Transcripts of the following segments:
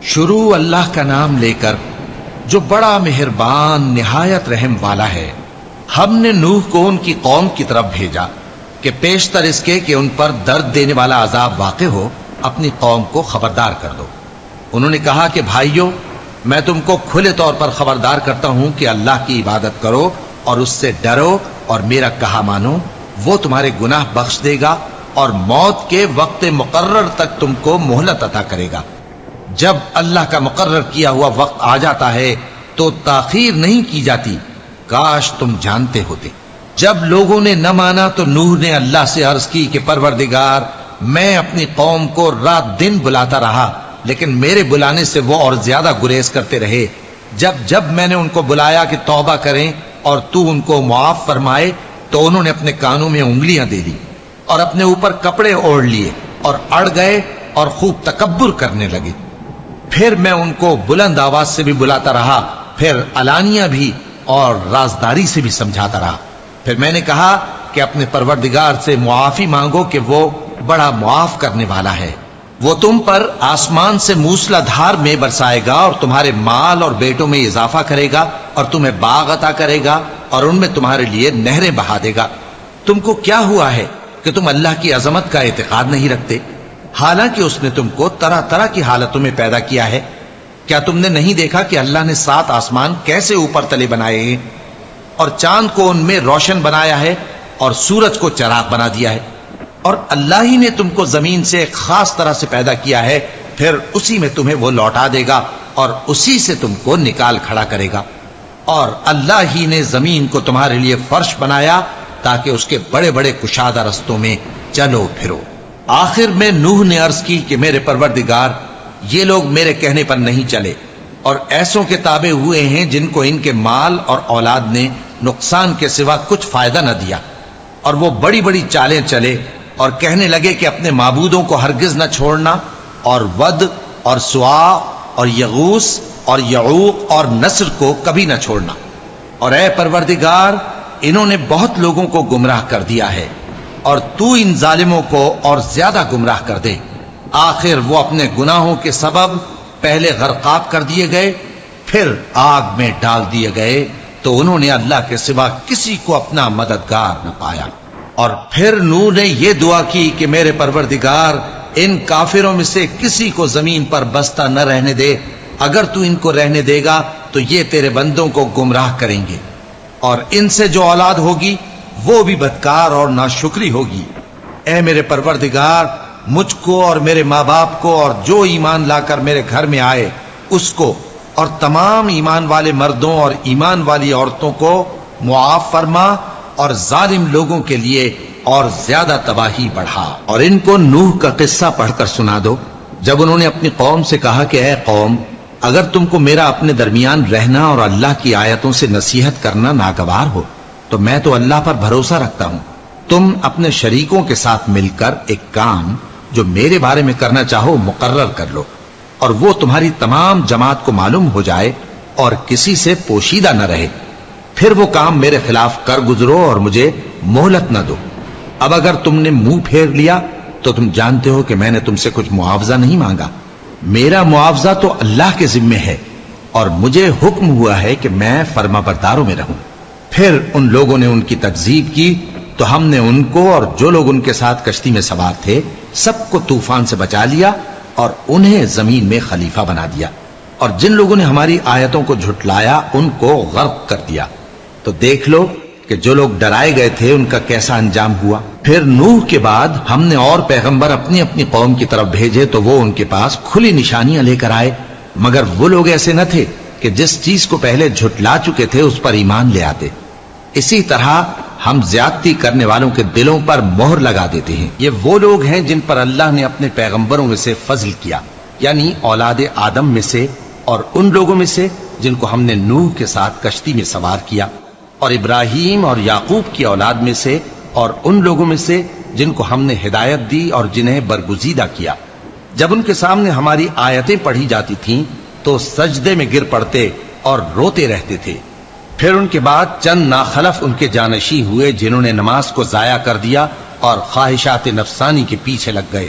شروع اللہ کا نام لے کر جو بڑا مہربان نہایت رحم والا ہے۔ ہم نے نوح کو ان کی قوم کی طرف بھیجا کہ پیشتر اس کے کہ ان پر درد دینے والا عذاب واقع ہو اپنی قوم کو خبردار کر دو۔ انہوں نے کہا کہ بھائیو، میں تم کو کھلے طور پر خبردار کرتا ہوں کہ اللہ کی عبادت کرو اور اس سے ڈرو اور میرا کہا مانو، وہ تمہارے گناہ بخش دے گا اور موت کے وقت مقرر تک تم کو مہلت عطا کرے گا۔ جب اللہ کا مقرر کیا ہوا وقت آ جاتا ہے تو تاخیر نہیں کی جاتی، کاش تم جانتے ہوتے۔ جب لوگوں نے نہ مانا تو نوح نے اللہ سے عرض کی کہ پروردگار، میں اپنی قوم کو رات دن بلاتا رہا لیکن میرے بلانے سے وہ اور زیادہ گریز کرتے رہے۔ جب میں نے ان کو بلایا کہ توبہ کریں اور تو ان کو معاف فرمائے تو انہوں نے اپنے کانوں میں انگلیاں دے لی اور اپنے اوپر کپڑے اوڑھ لیے اور اڑ گئے اور خوب تکبر کرنے لگے۔ پھر میں ان کو بلند آواز سے بھی بلاتا رہا، پھر علانیہ بھی اور رازداری سے بھی سمجھاتا رہا۔ پھر میں نے کہا کہ اپنے پروردگار سے معافی مانگو کہ وہ بڑا معاف کرنے والا ہے، وہ تم پر آسمان سے موسلا دھار میں برسائے گا اور تمہارے مال اور بیٹوں میں اضافہ کرے گا اور تمہیں باغ عطا کرے گا اور ان میں تمہارے لیے نہریں بہا دے گا۔ تم کو کیا ہوا ہے کہ تم اللہ کی عظمت کا اعتقاد نہیں رکھتے، حالانکہ اس نے تم کو طرح طرح کی حالتوں میں پیدا کیا ہے؟ کیا تم نے نہیں دیکھا کہ اللہ نے 7 آسمان کیسے اوپر تلے بنائے ہیں اور چاند کو ان میں روشن بنایا ہے اور سورج کو چراغ بنا دیا ہے؟ اور اللہ ہی نے تم کو زمین سے ایک خاص طرح سے پیدا کیا ہے، پھر اسی میں تمہیں وہ لوٹا دے گا اور اسی سے تم کو نکال کھڑا کرے گا۔ اور اللہ ہی نے زمین کو تمہارے لیے فرش بنایا تاکہ اس کے بڑے بڑے کشادہ رستوں میں چلو پھرو۔ آخر میں نوح نے عرض کی کہ میرے پروردگار، یہ لوگ میرے کہنے پر نہیں چلے اور ایسوں کے تابع ہوئے ہیں جن کو ان کے مال اور اولاد نے نقصان کے سوا کچھ فائدہ نہ دیا، اور وہ بڑی بڑی چالیں چلے اور کہنے لگے کہ اپنے معبودوں کو ہرگز نہ چھوڑنا، اور ود اور سوا اور یغوس اور یعوق اور نصر کو کبھی نہ چھوڑنا۔ اور اے پروردگار، انہوں نے بہت لوگوں کو گمراہ کر دیا ہے اور تو ان ظالموں کو اور زیادہ گمراہ کر دے۔ آخر وہ اپنے گناہوں کے سبب پہلے غرقاب کر دیے گئے، پھر آگ میں ڈال دیے گئے، تو انہوں نے اللہ کے سوا کسی کو اپنا مددگار نہ پایا۔ اور پھر نوح نے یہ دعا کی کہ میرے پروردگار، ان کافروں میں سے کسی کو زمین پر بستا نہ رہنے دے، اگر تو ان کو رہنے دے گا تو یہ تیرے بندوں کو گمراہ کریں گے، اور ان سے جو اولاد ہوگی وہ بھی بدکار اور ناشکری ہوگی۔ اے میرے پروردگار، مجھ کو اور میرے ماں باپ کو اور جو ایمان لا کر میرے گھر میں آئے اس کو اور تمام ایمان والے مردوں اور ایمان والی عورتوں کو معاف فرما، اور ظالم لوگوں کے لیے اور زیادہ تباہی بڑھا۔ اور ان کو نوح کا قصہ پڑھ کر سنا دو، جب انہوں نے اپنی قوم سے کہا کہ اے قوم، اگر تم کو میرا اپنے درمیان رہنا اور اللہ کی آیتوں سے نصیحت کرنا ناگوار ہو تو میں تو اللہ پر بھروسہ رکھتا ہوں، تم اپنے شریکوں کے ساتھ مل کر ایک کام جو میرے بارے میں کرنا چاہو مقرر کر لو، اور وہ تمہاری تمام جماعت کو معلوم ہو جائے اور کسی سے پوشیدہ نہ رہے، پھر وہ کام میرے خلاف کر گزرو اور مجھے مہلت نہ دو۔ اب اگر تم نے منہ پھیر لیا تو تم جانتے ہو کہ میں نے تم سے کچھ معاوضہ نہیں مانگا، میرا معاوضہ تو اللہ کے ذمے ہے، اور مجھے حکم ہوا ہے کہ میں فرما برداروں میں رہوں۔ پھر ان لوگوں نے ان کی تکذیب کی تو ہم نے ان کو اور جو لوگ ان کے ساتھ کشتی میں سوار تھے سب کو طوفان سے بچا لیا اور انہیں زمین میں خلیفہ بنا دیا، اور جن لوگوں نے ہماری آیتوں کو جھٹلایا ان کو غرق کر دیا۔ تو دیکھ لو کہ جو لوگ ڈرائے گئے تھے ان کا کیسا انجام ہوا۔ پھر نوح کے بعد ہم نے اور پیغمبر اپنی اپنی قوم کی طرف بھیجے تو وہ ان کے پاس کھلی نشانیاں لے کر آئے، مگر وہ لوگ ایسے نہ تھے کہ جس چیز کو پہلے جھٹلا چکے تھے اس پر ایمان لے آتے۔ اسی طرح ہم زیادتی کرنے والوں کے دلوں پر مہر لگا دیتے ہیں۔ یہ وہ لوگ ہیں جن پر اللہ نے اپنے پیغمبروں میں سے فضل کیا، یعنی اولاد آدم میں سے اور ان لوگوں میں سے جن کو ہم نے نوح کے ساتھ کشتی میں سوار کیا، اور ابراہیم اور یعقوب کی اولاد میں سے اور ان لوگوں میں سے جن کو ہم نے ہدایت دی اور جنہیں برگزیدہ کیا۔ جب ان کے سامنے ہماری آیتیں پڑھی جاتی تھیں تو سجدے میں گر پڑتے اور روتے رہتے تھے۔ پھر ان کے بعد چند ناخلف ان کے جانشین ہوئے جنہوں نے نماز کو ضائع کر دیا اور خواہشات نفسانی کے پیچھے لگ گئے،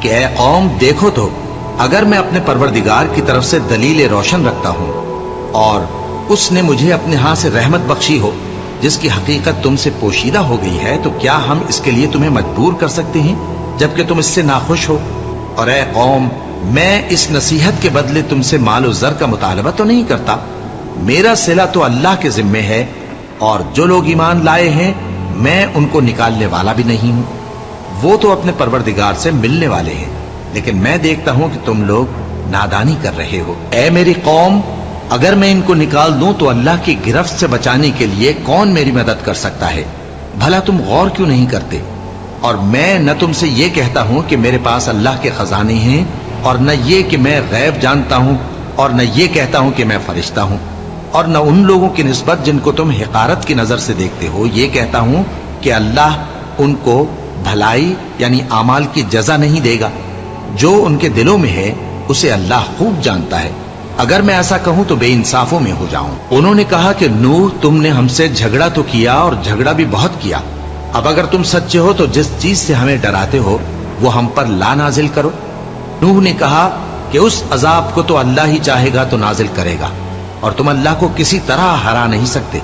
کہ اے قوم دیکھو تو اگر میں اپنے پروردگار کی طرف سے دلیل روشن رکھتا ہوں اور اس نے مجھے اپنے ہاں سے رحمت بخشی ہو جس کی حقیقت تم سے پوشیدہ ہو گئی ہے، تو کیا ہم اس کے لیے تمہیں مجبور کر سکتے ہیں جبکہ تم اس سے ناخوش ہو؟ اور اے قوم، میں اس نصیحت کے بدلے تم سے مال و زر کا مطالبہ تو نہیں کرتا، میرا صلہ تو اللہ کے ذمے ہے، اور جو لوگ ایمان لائے ہیں میں ان کو نکالنے والا بھی نہیں ہوں، وہ تو اپنے پروردگار سے ملنے والے ہیں، لیکن میں دیکھتا ہوں کہ تم لوگ نادانی کر رہے ہو۔ اے میری قوم، اگر میں ان کو نکال دوں تو اللہ کی گرفت سے بچانے کے لیے کون میری مدد کر سکتا ہے؟ بھلا تم غور کیوں نہیں کرتے؟ اور میں نہ تم سے یہ کہتا ہوں کہ میرے پاس اللہ کے خزانے ہیں، اور نہ یہ کہ میں غیب جانتا ہوں، اور نہ یہ کہتا ہوں کہ میں فرشتہ ہوں، اور نہ ان لوگوں کی نسبت جن کو تم حقارت کی نظر سے دیکھتے ہو یہ کہتا ہوں کہ اللہ ان کو بھلائی یعنی اعمال کی جزا نہیں دے گا۔ جو ان کے دلوں میں ہے اسے اللہ خوب جانتا ہے۔ اگر میں ایسا کہوں تو بے انصافوں میں ہو جاؤں۔ انہوں نے کہا کہ نوح، تم نے ہم سے جھگڑا تو کیا اور جھگڑا بھی بہت کیا، اب اگر تم سچے ہو تو جس چیز سے ہمیں ڈراتے ہو وہ ہم پر لا نازل کرو۔ نوح نے کہا کہ اس عذاب کو تو اللہ ہی چاہے گا تو نازل کرے گا، اور تم اللہ کو کسی طرح ہرا نہیں سکتے۔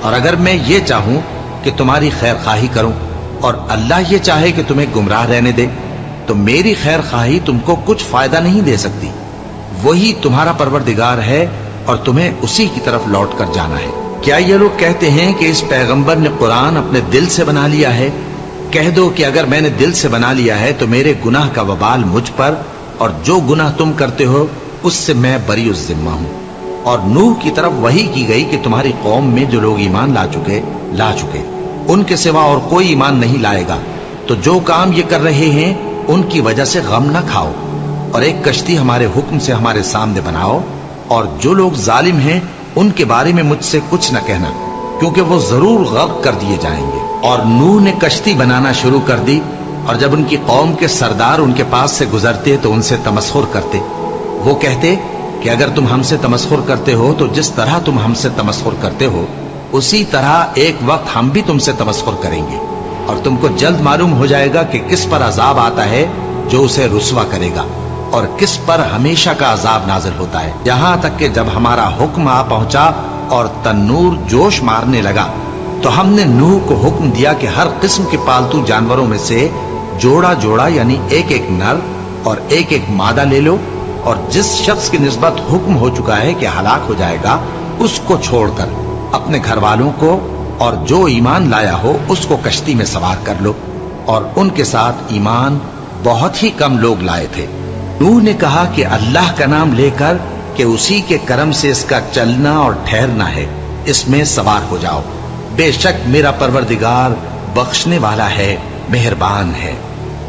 اور اگر میں یہ چاہوں کہ تمہاری خیر خواہی کروں اور اللہ یہ چاہے کہ تمہیں گمراہ رہنے دے تو میری خیر خواہی تم کو کچھ فائدہ نہیں دے سکتی۔ وہی تمہارا پروردگار ہے اور تمہیں اسی کی طرف لوٹ کر جانا ہے۔ کیا یہ لوگ کہتے ہیں کہ اس پیغمبر نے قرآن اپنے دل سے بنا لیا ہے؟ کہہ دو کہ اگر میں نے دل سے بنا لیا ہے تو میرے گناہ کا وبال مجھ پر، اور جو گناہ تم کرتے ہو اس سے میں بری الذمہ ہوں۔ اور نوح کی طرف وحی کی گئی کہ تمہاری قوم میں جو لوگ ایمان لا چکے ان کے سوا اور کوئی ایمان نہیں لائے گا، تو جو کام یہ کر رہے ہیں ان کی وجہ سے غم نہ کھاؤ، اور ایک کشتی ہمارے حکم سے ہمارے سامنے بناؤ، اور جو لوگ ظالم ہیں ان کے بارے میں مجھ سے کچھ نہ کہنا، کیونکہ وہ ضرور غرق کر دیے جائیں گے۔ اور نوح نے کشتی بنانا شروع کر دی، اور جب ان کی قوم کے سردار ان کے پاس سے گزرتے تو ان سے تمسخر کرتے۔ وہ کہتے کہ اگر تم ہم سے تمسخر کرتے ہو تو جس طرح تم ہم سے تمسخر کرتے ہو اسی طرح ایک وقت ہم بھی تم سے تمسخر کریں گے، اور تم کو جلد معلوم ہو جائے گا کہ کس پر عذاب آتا ہے جو اسے رسوا کرے گا، اور کس پر ہمیشہ کا عذاب نازل ہوتا ہے۔ یہاں تک کہ جب ہمارا حکم آ پہنچا اور تنور جوش مارنے لگا تو ہم نے نوح کو حکم دیا کہ ہر قسم کے پالتو جانوروں میں سے جوڑا جوڑا یعنی ایک ایک نر اور ایک ایک مادہ لے لو، اور جس شخص کی نسبت حکم ہو چکا ہے کہ ہلاک ہو جائے گا اس کو چھوڑ کر اپنے گھر والوں کو اور جو ایمان لایا ہو اس کو کشتی میں سوار کر لو۔ اور ان کے ساتھ ایمان بہت ہی کم لوگ لائے تھے۔ نوح نے کہا کہ اللہ کا نام لے کر کہ اسی کے کرم سے اس کا چلنا اور ٹھہرنا ہے، اس میں سوار ہو جاؤ، بے شک میرا پروردگار بخشنے والا ہے، مہربان ہے۔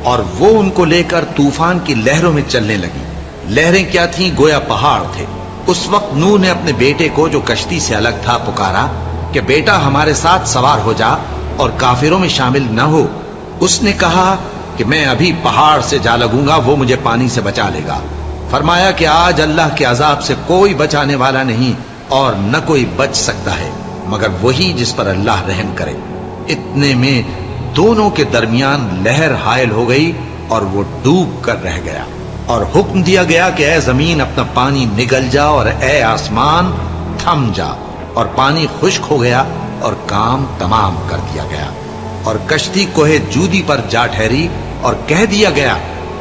اور وہ ان کو لے کر طوفان کی لہروں میں چلنے لگی۔ لہریں کیا تھیں؟ گویا پہاڑ تھے۔ اس وقت نوح نے اپنے بیٹے کو جو کشتی سے الگ تھا پکارا کہ بیٹا ہمارے ساتھ سوار ہو جا اور کافروں میں شامل نہ ہو۔ اس نے کہا کہ میں ابھی پہاڑ سے جا لگوں گا، وہ مجھے پانی سے بچا لے گا۔ فرمایا کہ آج اللہ کے عذاب سے کوئی بچانے والا نہیں اور نہ کوئی بچ سکتا ہے مگر وہی جس پر اللہ رحم کرے۔ اتنے میں دونوں کے درمیان لہر حائل ہو گئی اور وہ ڈوب کر رہ گیا، اور حکم دیا گیا کہ اے زمین اپنا پانی نگل جا، اور اے آسمان تھم جا، اور پانی خشک ہو گیا اور کام تمام کر دیا گیا۔ اور کشتی کوہ جودی پر جا ٹھہری، اور کہہ دیا گیا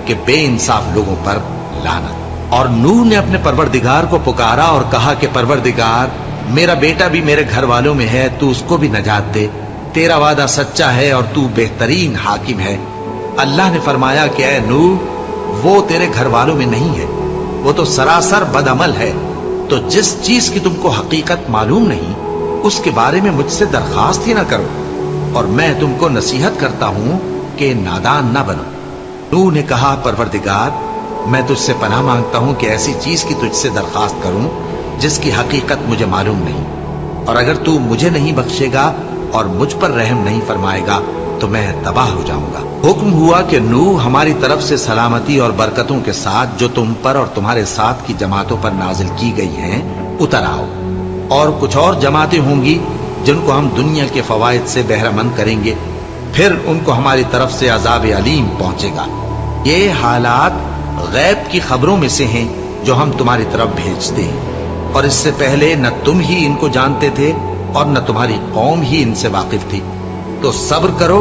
کہ بے انصاف لوگوں پر لعنت۔ اور نوح نے اپنے پروردگار کو پکارا اور کہا کہ پروردگار، میرا بیٹا بھی میرے گھر والوں میں ہے، تو اس کو بھی نجات دے، تیرا وعدہ سچا ہے اور تو بہترین حاکم ہے۔ اللہ نے فرمایا کہ اے نوح، وہ تیرے گھر والوں میں نہیں ہے، وہ تو سراسر بدعمل ہے، تو جس چیز کی تم کو حقیقت معلوم نہیں اس کے بارے میں مجھ سے درخواست ہی نہ کرو، اور میں تم کو نصیحت کرتا ہوں کہ نادان نہ بنو۔ نوح نے کہا پروردگار، میں تجھ سے پناہ مانگتا ہوں کہ ایسی چیز کی تجھ سے درخواست کروں جس کی حقیقت مجھے معلوم نہیں، اور اگر تو مجھے نہیں بخشے گا اور مجھ پر رحم نہیں فرمائے گا تو میں تباہ ہو جاؤں گا۔ حکم ہوا کہ نوح ہماری طرف سے سلامتی اور برکتوں کے ساتھ جو تم پر اور تمہارے ساتھ کی جماعتوں پر نازل کی گئی ہیں اتر آؤ، اور کچھ اور جماعتیں ہوں گی جن کو ہم دنیا کے فوائد سے بہرہ مند کریں گے، پھر ان کو ہماری طرف سے عذاب علیم پہنچے گا۔ یہ حالات غیب کی خبروں میں سے ہیں جو ہم تمہاری طرف بھیجتے ہیں، اور اس سے پہلے نہ تم ہی ان کو جانتے تھے اور نہ تمہاری قوم ہی ان سے واقف تھی۔ تو صبر کرو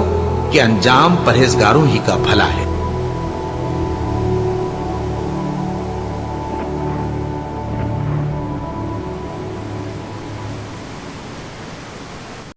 کہ انجام پرہیزگاروں ہی کا بھلا ہے۔